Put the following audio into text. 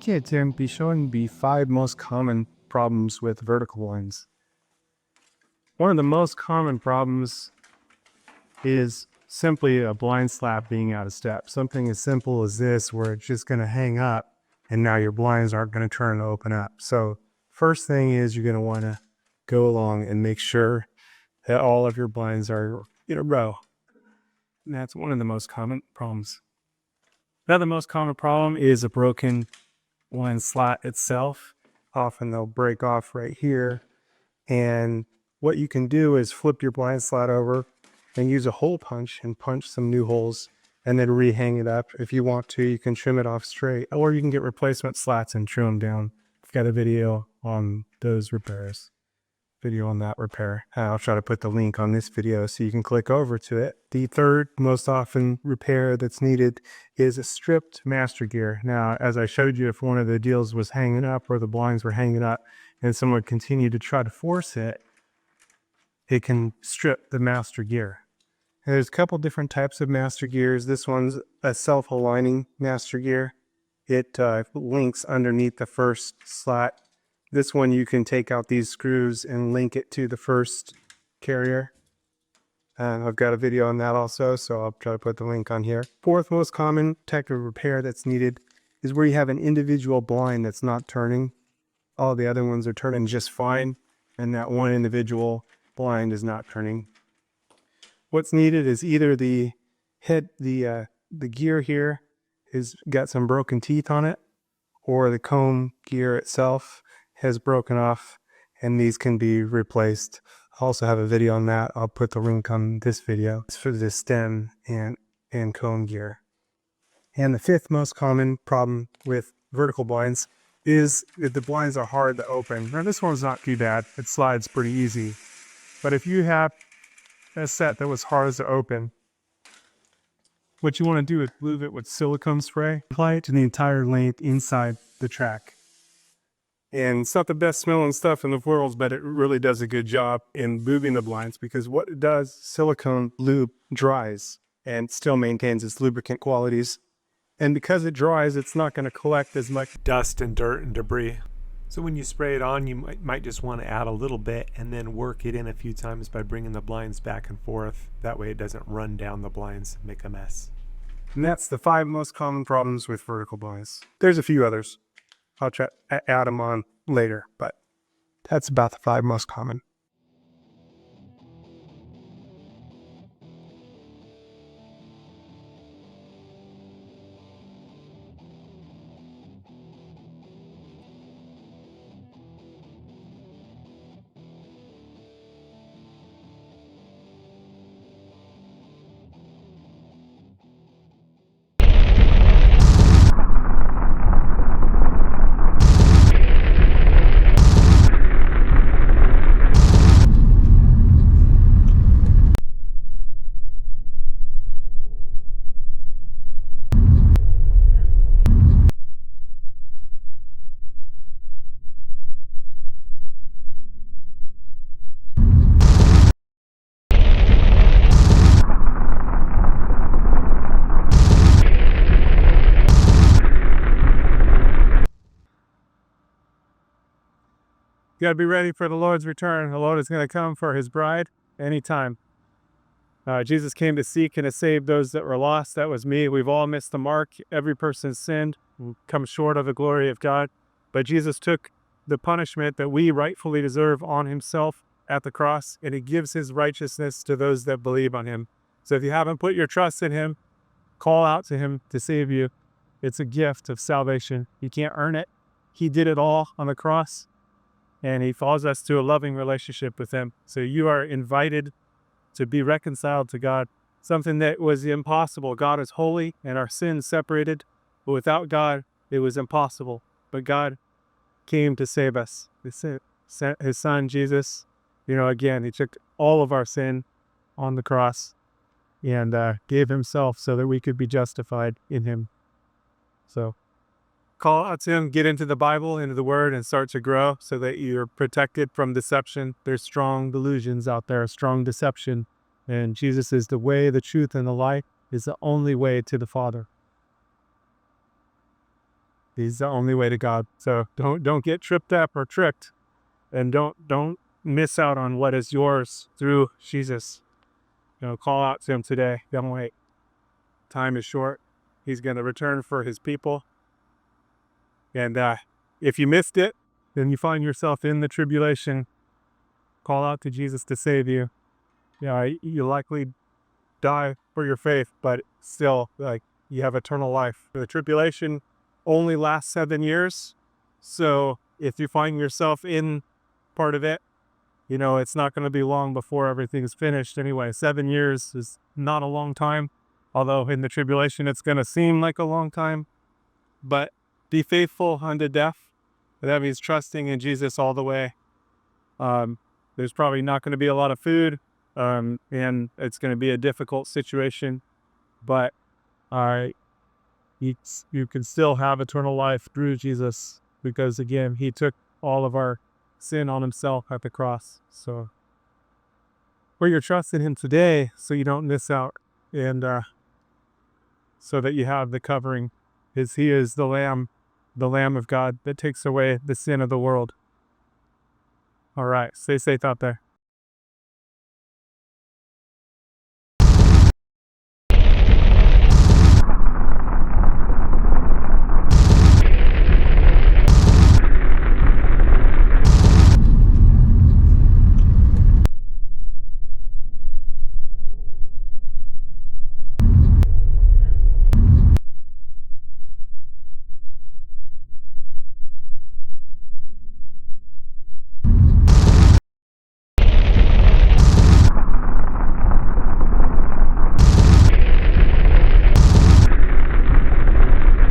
Okay, Tim, be showing the 5 most common problems with vertical blinds. One of the most common problems is simply a blind slat being out of step. Something as simple as this, where it's just going to hang up and now your blinds aren't going to turn and open up. So first thing is you're going to want to go along and make sure that all of your blinds are in a row. And that's one of the most common problems. Another most common problem is a broken blind slat itself. Often they'll break off right here. And what you can do is flip your blind slat over and use a hole punch and punch some new holes and then rehang it up. If you want to, you can trim it off straight, or you can get replacement slats and trim them down. I've got a video on those repairs. Video on that repair. I'll try to put the link on this video so you can click over to it. The third most often repair that's needed is a stripped master gear. Now, as I showed you, if one of the deals was hanging up or the blinds were hanging up and someone continued to try to force it, it can strip the master gear. And there's a couple different types of master gears. This one's a self-aligning master gear. It links underneath the first slat. This one you can take out these screws and link it to the first carrier. I've got a video on that also, so I'll try to put the link on here. Fourth most common type of repair that's needed is where you have an individual blind that's not turning. All the other ones are turning just fine, and that one individual blind is not turning. What's needed is either the gear here has got some broken teeth on it, or the comb gear itself has broken off, and these can be replaced. I also have a video on that. I'll put the link on this video. It's for the stem and comb gear. And the fifth most common problem with vertical blinds is that the blinds are hard to open. Now this one's not too bad. It slides pretty easy. But if you have a set that was hard to open, what you want to do is lube it with silicone spray. Apply it to the entire length inside the track. And it's not the best smelling stuff in the world, but it really does a good job in lubing the blinds, because what it does, silicone lube dries and still maintains its lubricant qualities. And because it dries, it's not going to collect as much dust and dirt and debris. So when you spray it on, you might just want to add a little bit and then work it in a few times by bringing the blinds back and forth. That way it doesn't run down the blinds and make a mess. And that's the 5 most common problems with vertical blinds. There's a few others. I'll try to add them on later, but that's about the 5 most common. You got to be ready for the Lord's return. The Lord is going to come for his bride anytime. Jesus came to seek and to save those that were lost. That was me. We've all missed the mark. Every person's sinned, come short of the glory of God. But Jesus took the punishment that we rightfully deserve on himself at the cross, and he gives his righteousness to those that believe on him. So if you haven't put your trust in him, call out to him to save you. It's a gift of salvation. You can't earn it. He did it all on the cross. And he calls us to a loving relationship with him. So you are invited to be reconciled to God, something that was impossible. God is holy and our sins separated, but without God, it was impossible. But God came to save us. He sent his son, Jesus. Again, he took all of our sin on the cross and gave himself so that we could be justified in him. So call out to him, get into the Bible, into the Word, and start to grow so that you're protected from deception. There's strong delusions out there, strong deception. And Jesus is the way, the truth, and the light, is the only way to the Father. He's the only way to God. So don't get tripped up or tricked, and don't miss out on what is yours through Jesus. Call out to him today. Don't wait. Time is short. He's going to return for his people. And if you missed it, then you find yourself in the tribulation. Call out to Jesus to save you. You likely die for your faith, but still, you have eternal life. The tribulation only lasts 7 years. So if you find yourself in part of it, it's not going to be long before everything's finished anyway. 7 years is not a long time, although in the tribulation it's going to seem like a long time. But be faithful unto death. That means trusting in Jesus all the way. There's probably not going to be a lot of food, and it's going to be a difficult situation, but you can still have eternal life through Jesus, because again, he took all of our sin on himself at the cross. So where you're trusting him today, so you don't miss out, and so that you have the covering, is he is the Lamb of God that takes away the sin of the world. All right, stay safe out there.